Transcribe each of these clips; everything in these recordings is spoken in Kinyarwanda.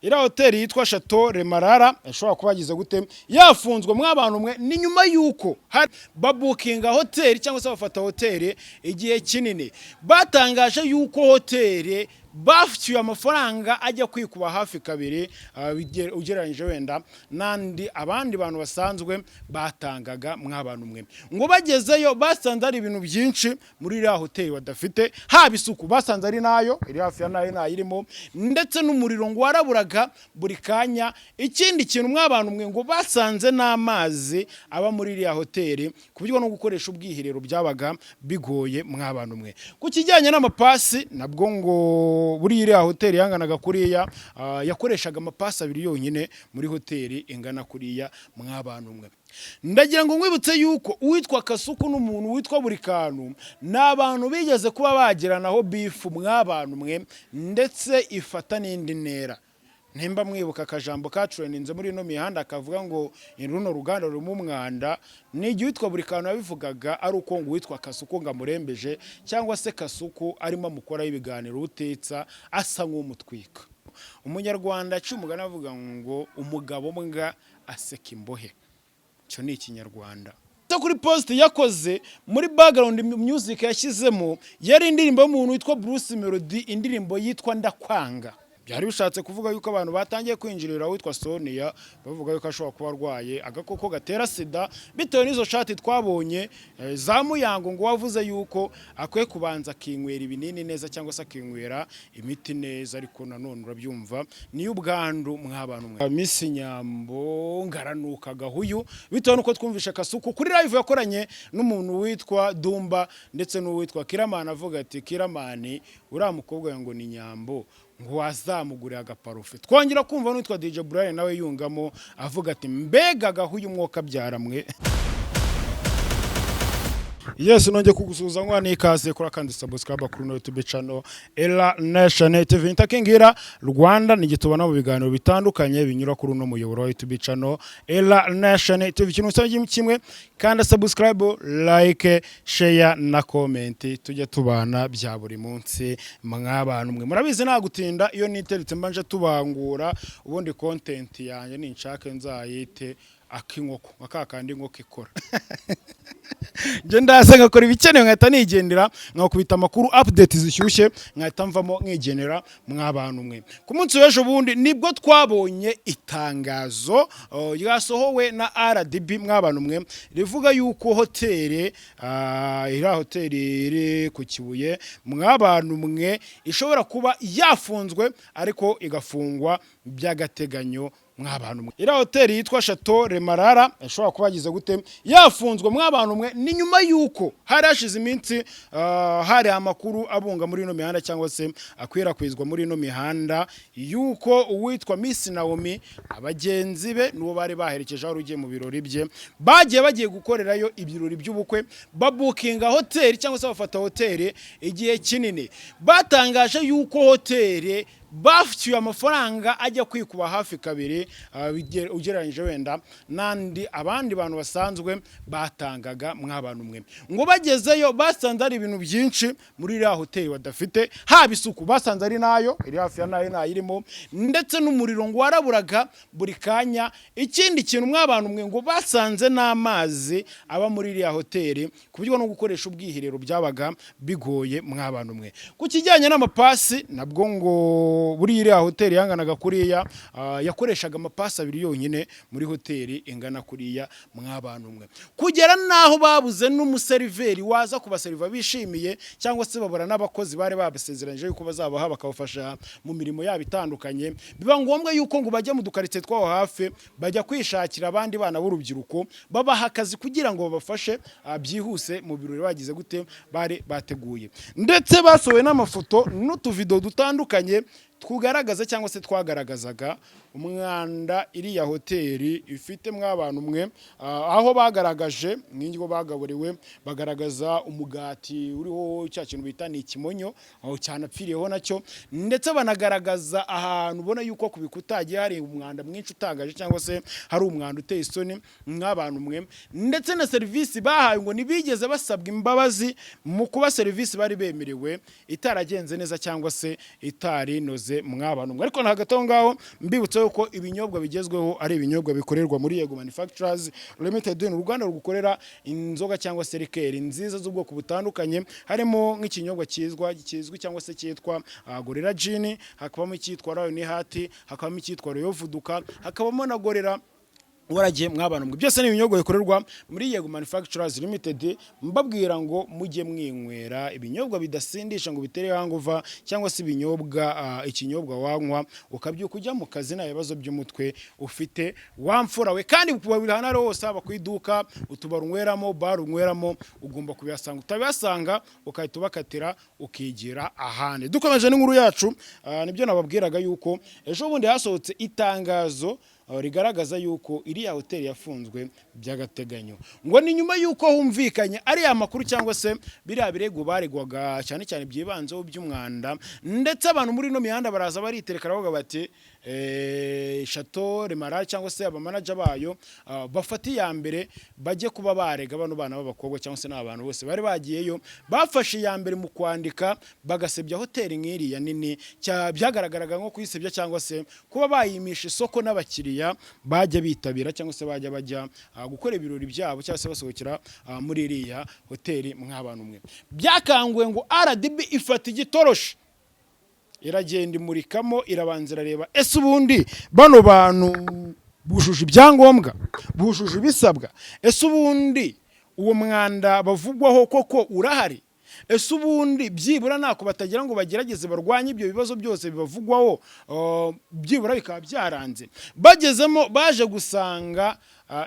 ira hoteli yitwa Chateau Remarara ashobora kubagize gute yafunzwe mw'abantu mwe ni nyuma yuko babukinga hoteli cyangwa se bafata hoteli igihe kinini batangaje yuko hoteli bafuye amafaranga ajya kwikuba hafi kabiri ugereranyije wenda nandi abandi bantu basanzwe batangaga mw'abantu mwe ngo bagezeyo basanze ari ibintu byinshi muri iriya hoteli badafite haba isuku basanze ari nayo iri hafi ya nayo nayirimo ndetse n'umuriro ngo waraburaga buri kanya ikindi kintu mw'abantu mwe ngo basanze n'amazi aba muri iriya hoteli kuburyo no gukoresha ubwihirero byabaga bigoye mw'abantu mwe ku kijyanye n'amapasi nabwo ngo buri iriya hoteli yanganaga kuriya yakoreshaga amapasi abiri yonyine muri hoteli ingana kuriya mw'abantu mwe ndagira ngo nkwibutse yuko uwitwa Kasuku n'umuntu witwa buri kantu n'abantu bigeze kuba bagiranaho bifu mw'abantu mwe ndetse ifata n'indi ntera ntimba mwibuka akajambo kacureninze muri ino mihanda akavuga ngo runo ruganda rurimo umwanda n'igihe witwa buri kantu yabivugaga ari uko ngo witwa Kasuku ngo amurembeje cyangwa se Kasuku arimo amukora y'ibiganiro utetsa asa nk'umutwika umunyarwanda cy'umugana avuga ngo umugabo mbwa aseka imbohe cyo ni ikinyarwanda kuri post yakoze muri background music yashyizemo yari indirimbo y'umuntu witwa Bruce Melody indirimbo yitwa Ndakwanga byari bishatse kuvuga yuko abantu batangiye kwinjirira witwa Sonia bavuga yuko ashobora kuba arwaye agakoko gatera sida bitewe n'izo shati twabonye za Muyango ngo wavuze yuko akwiye kubanza kinywera ibinini neza cyangwa se akinywera imiti neza ariko nanone urabyumva ni ubwandu mw'abantu mwe Miss Nyambo ngaranuka gahuyu bitewe nuko twumvisha Kasuku kuri live yakoranye n'umuntu witwa Dumba ndetse n'uwitwa Kiramani avuga ati Kiramani uramukobwa ngo ni Nyambo ngo wazamugurira agaparufe twongera kumva n'utwa DJ Brian nawe yungamo avuga ati mbega gahuye umwuka byaramwe Yes nonje kugusuza ngwa nikaze kuri kandi subscribe kuri no YouTube channel Ella Nation TV ntakingira Rwanda nigitubana mu biganiro bitandukanye binyura kuri no muyoboro wa YouTube channel Ella Nation TV kintu cyangwa kimwe kandi subscribe like share na comment tujye tubana bya buri munsi mw'abantu mwe murabizi nta gutinda iyo niteretse mbanje tubangura ubundi content yanjye ninshaka nzayite akinkoko akakandi nkoko ikora je ndase ngakora ibikenewe nkahita nigendera nkakubita amakuru update zishyushye nkahita mvamo nkigenera mw'abantu mwe ku munsi w'ejo bundi nibwo twabonye itangazo ryasohowe na RDB mw'abantu mwe rivuga yuko hoteli ira hoteli iri ku Kibuye mw'abantu mwe ishobora kuba yafunzwe ariko igafungwa by'agateganyo mw'abantu mwe ira hoteli yitwa Chateau Remarara ashobora kubagize gute yafunzwe mw'abantu mwe ni nyuma yuko harashize iminsi hari amakuru abunga muri ino mihanda cyangwa se akwirakwizwa muri ino mihanda yuko uwitwa Miss Naomi abagenzi be nubo bari baherekeje aho rugiye mu birori bye bagiye gukorerayo ibirori by'ubukwe babukinga hoteli cyangwa se bafata hoteli igihe kinini batangaje yuko hoteli bafuye amafaranga ajya kwikuba hafi kabiri ugereranyije wenda nandi abandi bantu basanzwe batangaga mw'abantu mwe ngo bagezeyo basanze ari ibintu byinshi muri iriya hoteli badafite haba isuku basanze ari nayo iri hafi ya nayo nayirimo ndetse n'umuriro ngo waraburaga buri kanya ikindi kintu mw'abantu mwe ngo basanze n'amazi aba muri iriya hoteli kuburyo no gukoresha ubwihirero byabaga bigoye mw'abantu mwe ku kijyanye n'amapasi nabwo ngo buri iriya hoteli yanganaga kuriya yakoreshaga amapasi abiri yonyine muri hoteli ingana kuriya mw'abantu mwe kugera naho babuze n'umuseriveri waza kubaseriva bishimiye cyangwa se babura n'abakozi bari babasezeranyije yuko bazabaha bakabafasha mu mirimo yabo itandukanye biba ngombwa yuko ngo bajye mu dukarite twaho hafi bajya kwishakira abandi bana b'urubyiruko babaha akazi kugira ngo babafashe byihuse mu birori bagize gute bari bateguye ndetse basohoye n'amafoto n'utuvideo dutandukanye tugaragaza cyangwa se twagaragazaga umwanda iriya hoteli ifite mw'abantu mwe aho bagaragaje nk'ingo bagaburiwe bagaragaza umugati uriho cya kintu bita ni ikimonyo aho cyanapfiriyeho nacyo ndetse banagaragaza ahantu ubona yuko ku bikuta hagiye hari umwanda mwinshi utangaje cyangwa se hari umwanda uteye isoni mw'abantu mwe ndetse na serivisi bahaye ngo nibigeze basabwa imbabazi mu kuba serivisi bari bemerewe itaragenze neza cyangwa se itari noze ikaze mw'abantu mwe. Ariko hagati aho ngaho mbibutsa yuko ibinyobwa bigezweho ari ibinyobwa bikorerwa muri Yego Manufacturers Limited, ni uruganda rugukorera inzoga cyangwa se rikeri nziza z'ubwoko butandukanye, harimo nk'ikinyobwa kizwi cyangwa se cyitwa Gorilla Gin, hakabamo icyitwa Lion Heart, hakabamo icyitwa Royal Vuduka, hakabamo na Gorilla waragiye mw'abantu mwe. Byose ni ibinyobwa bikorerwa muri Yego Manufacturers Limited, mbabwira ngo mujye mwinywera ibinyobwa bidasindisha ngo bitere hangover, cyangwa se ibinyobwa ikinyobwa wanywa ukabyuka ujya mu kazi nta bibazo by'umutwe ufite wamfura we. Kandi kubabihana hose haba ku iduka, utubara unyweramo, bar unyweramo, ugomba kubihasanga. Utabihasanga ukahita ubakatira ukigira ahandi. Dukomeje n'inkuru yacu, nibyo nababwiraga yuko ejo bundi hasohotse itangazo rigaragaza yuko iriya hoteli yafunzwe by'agateganyo, ngo ni nyuma yuko humvikanye ari amakuru cyangwa se biriya birego baregwaga cyane cyane byibanzeho by'umwanda, ndetse abantu muri no mihanda baraza baritereka bavuga bati Chateau Remara cyangwa se abamanager bayo bafati ya mbere bajye kuba barega bano bana b'abakobwa cyangwa se n'abantu bose bari bagiyeyo, bafashe ya mbere mu kwandika bagasebya hoteli nk'iriya nini, byagaragaraga nko kuyisebya cyangwa se kuba bayimisha isoko n'abakiriya bajya bitabira cyangwa se bajya gukora ibirori byabo cyangwa se basohokera muri iriya hoteli mw'abantu mwe. Byakanguwe ngo RDB ifata igitoroshi iragenda imurikamo, irabanza irareba ese ubundi bano bantu bujuje ibyangombwa, bujuje ibisabwa, ese ubundi uwo mwanda bavugwaho koko urahari, ese ubundi byibura nako batagira ngo bagerageze barwanye ibyo bibazo byose bibavugwaho, byibura bikaba byaranze. Bagezemo baje gusanga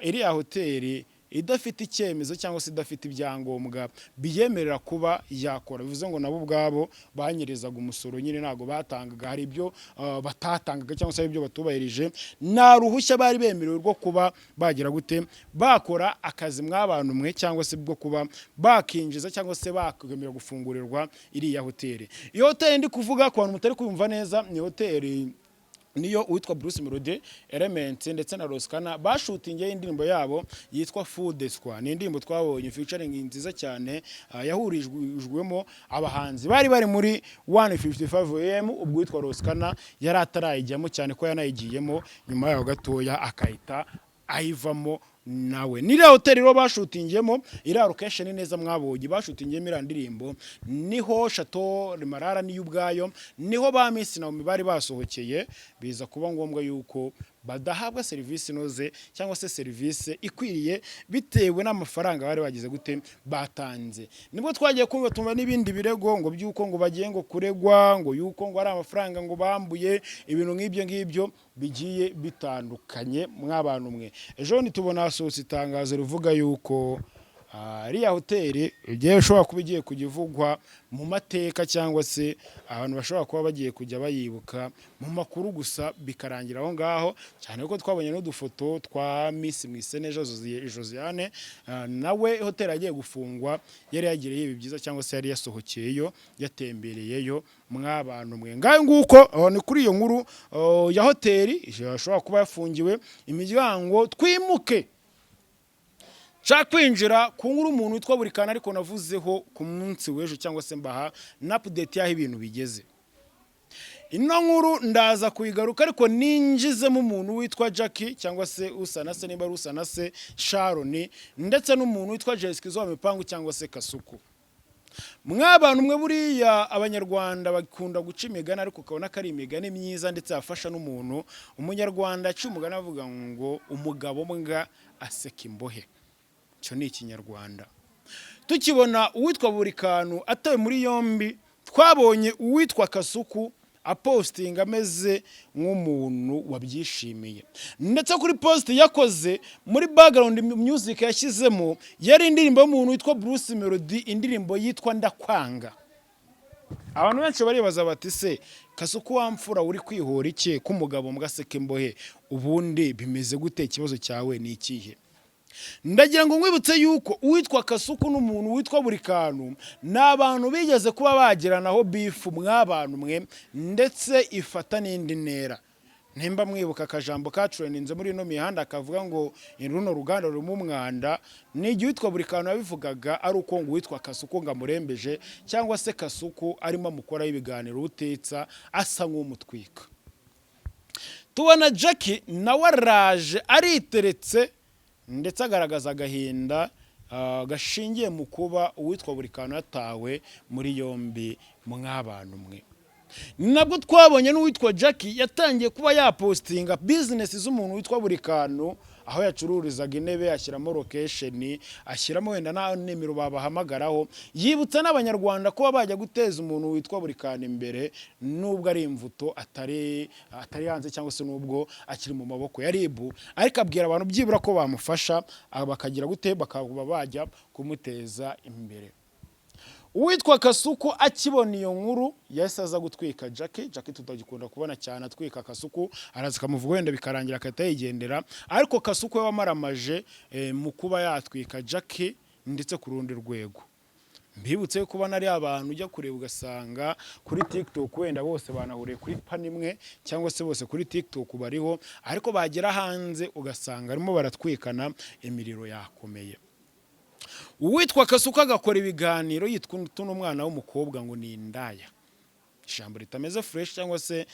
iriya hoteli idafite icyemezo cyangwa se idafite ibyangombwa biyemerera kuba yakora. Bivuze ngo nabo ubwabo banyerezaga umusoro nyine, ntago batangaga, hari ibyo batatangaga cyangwa se ibyo batubahirije, nta ruhushya bari bemerewe rwo kuba bagira gute bakora akazi mw'abantu mwe, cyangwa se bwo kuba bakinjiza cyangwa se bakwemerera gufungurirwa iriya hoteli. Iyo hoteli ndi kuvuga ku bantu mutari kumva neza, ni hoteli niyo uwitwa Bruce Melody, Element ndetse na Roskana bashutingiye indirimbo yabo yitwa Food Squad. Ni indirimbo twabonye featuring nziza cyane, yahurijwemo abahanzi bari muri 155 AM, ubwo witwa Roskana yari atarayijyamo cyane ko yanayigiyemo nyuma yaho gatoya akahita ayivamo nawe. Niriya hoteli ro bashutingiyemo, iriya location neza mwabonye bashutingiyemo iriya ndirimbo, niho Chateau Remara niyo ubwayo, niho ba Miss Naomi bari basohokeye. Biza kuba ngombwa yuko badahabwa serivisi inoze cyangwa se serivisi ikwiriye bitewe n'amafaranga bari bagize gute batanze. Nibwo twagiye kumva tumva n'ibindi birego ngo byuko ngo bagiye ngo kuregwa, ngo yuko ngo ari amafaranga ngo bambuye, ibintu ngibyo bigiye bitandukanye mw'abantu mwe. Ejo nitubona hasohotse itangazo rivuga yuko iriya hoteli igiye ushobora kuba igiye kujya mu mateka, cyangwa se abantu bashobora kuba bagiye kujya bayibuka mu makuru gusa bikarangira aho ngaho, cyane ko twabonye n'udufoto twa Miss Mwiseneza Josiane, nawe hoteli agiye gufungwa yari yagiriye ibi byiza cyangwa se yari yasohokeyeyo yatembereyeyo mw'abantu mwe. Ngaho nguko ni kuri iyo nkuru ya hoteli ishobora kuba yafungiwe imiryango. Twimuke kwinjira ku nkuru umuntu witwa Burikana, ariko navuzeho ku munsi w'ejo cyangwa se mbaha na update y'aho ibintu bigeze. Ino nkuru ndaza kuyigaruka, ariko ninjizemo umuntu witwa Jackie cyangwa se Usanase, niba Usanase Sharon, ndetse n'umuntu witwa Jessica zo mipangu cyangwa se Kasuku. Mw'abantu mwe buriya abanyarwanda bakunda guca imigani, ariko ukabona ko ari imigani myiza ndetse afasha n'umuntu. Umunyarwanda aca umugani avuga ngo umugabo mbwa aseka imbohe. Cyo ni ikinyarwanda. Tukibona uwitwa Burikanu atawe muri yombi, twabonye uwitwa Kasuku apostinga ameze nk'umuntu wabyishimiye, ndetse kuri post yakoze muri background music yashyizemo yari indirimbo y'umuntu witwa Bruce Melody, indirimbo yitwa Ndakwanga. Abantu benshi baribaza bati se Kasuku wamfura uri kwihora iki k'umugabo mbwaseke imbohe, ubundi bimeze gute, ikibazo cyawe ni ikihe? Ndagira ngo nkwibutse yuko uwitwa Kasuku n'umuntu witwa Burikanu n'abantu bigeze kuba bagiranaho beef mw'abantu mwe, ndetse ifata n'indi ntera. Ntimba mwibuka akajambo kacureninze muri ino mihanda akavuga ngo runo ruganda rurimo umwanda, ni igihe witwa Burikano yabivugaga ari uko ngo witwa Kasuku ngo amurembeje cyangwa se Kasuku arimo amukora y'ibiganiro utetsa asa nk'umutwika. Tubona Jackie nawe araje ariteretse ndetse agaragaza agahinda gashingiye mu kuba uwitwa Burikano yatawe muri yombi mw'abantu mwe. Nabwo twabonye n'uwitwa Jackie yatangiye kuba yapostinga business z'umuntu witwa Burikano, aho yacururizaga intebe, ashyiramo location, ashyiramo wenda na nimero babahamagaraho, yibutsa n'abanyarwanda kuba bajya guteza umuntu witwa Burikano imbere nubwo ari imvuto atari hanze cyangwa se nubwo akiri mu maboko ya RIB, ariko abwira abantu byibura ko bamufasha bakagira gute bakaba bajya kumuteza imbere. Uwitwa Kasuku akibona iyo nkuru yahise aza gutwika Jackie tutagikunda kubona cyane atwika Kasuku, araza kamuvuga wenda bikarangira akahita yigendera, ariko Kasuku we wamaramaje mu kuba yatwika Jackie ndetse ku rundi rwego. Mbibutse kuba nari abantu ujya kureba ugasanga kuri TikTok wenda bose banahuriye kuri pan imwe cyangwa se bose kuri TikTok bariho, ariko bagera hanze ugasanga arimo baratwikana imiriro yakomeye. Uwitwa Kasuku agakora ibiganiro yitwa n'umwana w'umukobwa ngo ni indaya, ijambo ritameze fresh cyangwa se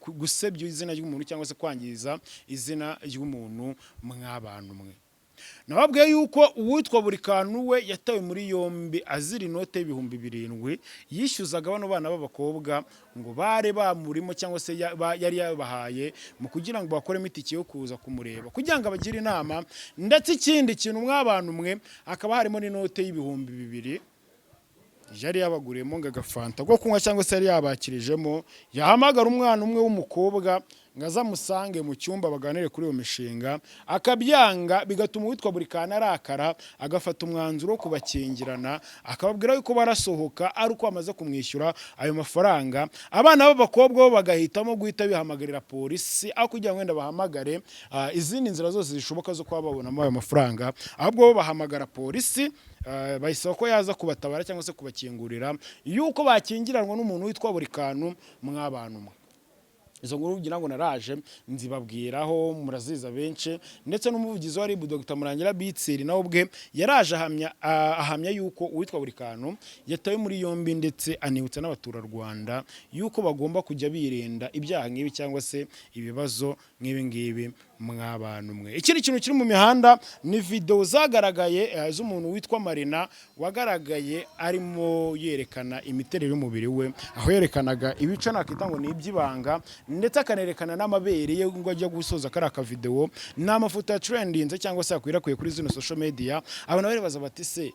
gusebya izina ry'umuntu cyangwa se kwangiza izina ry'umuntu mw'abantu mwe. Nababwiye yuko uwitwa Burikano we yatawe muri yombi azira inote y'ibihumbi 7 yishyuzaga bano bana b'abakobwa ngo bare bamurimo cyangwa se yari yabahaye mu kugira ngo bakore itike yo kuza kumureba kugira ngo abagire inama, ndetse ikindi kintu mw'abantu mwe akaba harimo n'inote y'ibihumbi 2 yari yabaguriyemo ngo agafanta go kunywa cyangwa se yari yabakirijemo. Yahamagara umwana umwe w'umukobwa ngaza musange mu cyumba baganire kuri iyo mishinga, akabyanga bigatuma uwitwa Burikano arakara, agafata umwanzuro wo kubakingirana, akababwira yuko barasohoka ari uko amaze kumwishyura ayo mafaranga. Abana b'abakobwa bo bagahitamo guhita bihamagarira polisi aho kugira ngo wenda bahamagare izindi nzira zose zishoboka zo kuba babonamo ayo mafaranga, ahubwo bo bahamagara polisi bayisaba ko yaza kubatabara cyangwa se kubakingurira yuko bakingiranwa n'umuntu witwa Burikano mw'abantu mwe. Izo nkuru ugira ngo naraje nzibabwiraho muraziza benshi, ndetse n'umuvugizi wa RIB Dr Murangira Bitsiri nawe ubwe yaraje ahamya yuko uwitwa Burikano yatawe muri yombi, ndetse anibutsa n'abaturarwanda yuko bagomba kujya birinda ibyaha nk'ibi cyangwa se ibibazo nk'ibi ngibi mw'abantu mwe. Ikindi kintu kiri mu mihanda ni video zagaragaye z'umuntu witwa Marina wagaragaye arimo yerekana imiterere y'umubiri we, aho yerekanaga ibice nakita ngo ni iby'ibanga, ndetse akanerekana n'amabere ye ngo ajya gusoza kari aka video n'amafoto ya trendinze cyangwa se akwirakuye kuri zino social media. Abantu barebaza bati se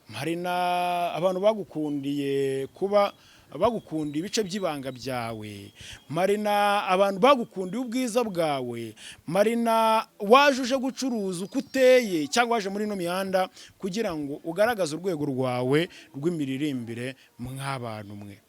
Marina, abantu bagukundiye kuba bagukunda ibice by'ibanga byawe, Marina abantu bagukundiye ubwiza bwawe, Marina wajuje gucuruza uko uteye cyangwa waje muri no mihanda kugira ngo ugaragaze urwego rwawe rw'imiririmbire mw'abantu mwe.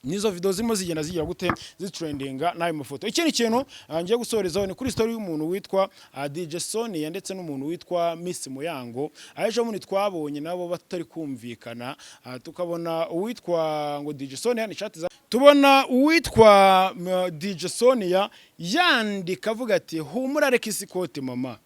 Nizo video zimo zigenda zigira gute zitrendinga n'ayo mafoto. Ikindi kintu ngiye gusorezaho ni kuri story y'umuntu witwa DJ Sonia ndetse n'umuntu witwa Miss Muyango. Aje muri twabonye nabo batari kumvikana, tukabona uwitwa ngo DJ Sonia ni chat, tubona uwitwa DJ Sonia yandika avuga ati humura reka isikoti mama.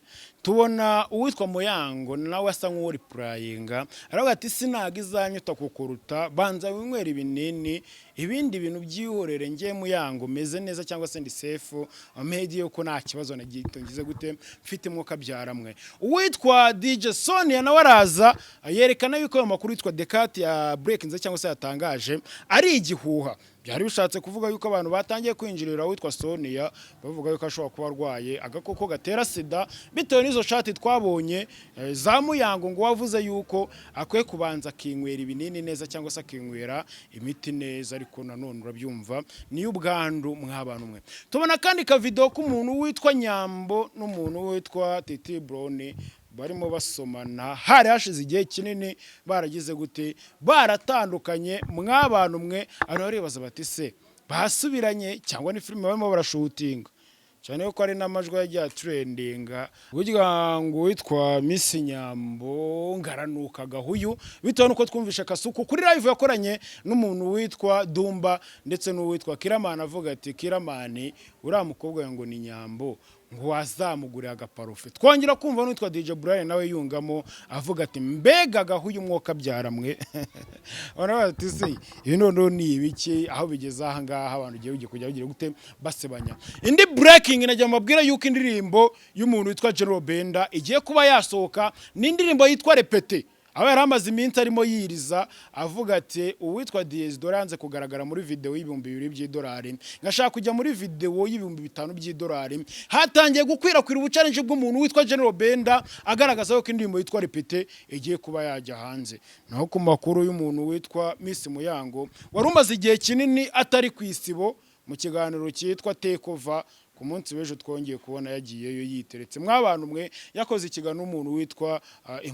Tubona uwitwa Muyango nawe asa nk'uripurayinga aravuga ati sinaga izanyuta kukuruta banza winywera ibinini, ibindi bintu byihorere ngiye Muyango meze neza cyangwa se ndi safe amedi yuko nta kibazo nagize gute mfite mwuka byaramwe. Uwitwa DJ Sonia nawe araza yerekana yuko ayo makuru yitwa Dekati ya breakinze cyangwa se yatangaje ari igihuha. Byari bishatse kuvuga yuko abantu batangiye kwinjirira witwa Sonia bavuga yuko ashobora kuba arwaye agakoko gatera sida, bitewe n'izo shati twabonye za Muyango ngo wavuze yuko akwiye kubanza kinywera ibinini neza cyangwa se akinywera imiti neza, ariko nanone urabyumva niyo ubwandu mw'abantu mwe. Tubona kandi ka video k'umuntu witwa Nyambo n'umuntu witwa Titi Brown barimo basomana, hari hashize igihe kinini baragize gute baratandukanye mw'abantu mwe. Abantu baribaza bati se basubiranye cyangwa ni filime barimo barashutinga cyane ko ari n'amajwi yagiye trendinga burya ngo witwa Miss Nyambo ngaranuka gahuyu bitewe nuko twumvisha Kasuku kuri live yakoranye n'umuntu witwa Dumba ndetse n'uwitwa Kiramani avuga ati Kiramani uriya mukobwa ngo ni Nyambo ngo wazamugurira agaparufe twongera kumva n'utwa DJ Brian nawe yungamo avuga ati mbega gahuyu umwuka byaramwe ona ati se ibintu ni ibiki aho bigeze aha ngaha abantu giye kujya bigira gute basebanya indi breaking najya mabwira yuko indirimbo y'umuntu witwa General Benda igiye kuba yasohoka n'indirimbo yitwa Repete aho yaramaze iminsi arimo yiriza avuga ati uwitwa Dieudonne yanze kugaragara muri video $2,000 ngashaka kujya muri video $5,000 hatangiye gukwirakwira ubuchallenge bw'umuntu witwa General Benda agaragaza ko indirimbo yitwa Repete igiye kuba yajya hanze naho ku makuru y'umuntu witwa Miss Muyango warumaze igihe kinini atari kwisibo mu kiganiro cyitwa Tekova ku munsi w'ejo twongeye kubona yagiyeyo yiteretse mwabantu mwe yakoze ikigano n'umuntu witwa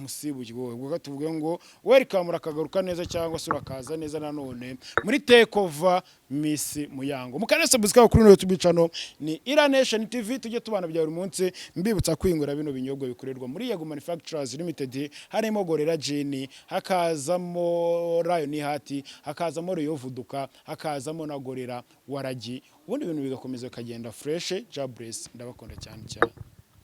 MC Buryohe ubwo tuvuge ngo welcome rakagaruka neza cyangwa se urakaza neza nanone muri Tekova Miss Muyango mukane subscribe kuri YouTube channel ni Ira Nation TV tujye tubana bya buri munsi mbibutsa kwingura bino binyobwa bikorerwa muri Yego Manufacturers Limited harimo Gorilla Gin hakazamo Lion Heart hakazamo Royal Vuduka hakazamo na Gorilla Waragi ubundi ibintu bigakomeza kagenda fresh Jabress ndabakunda cyane cyane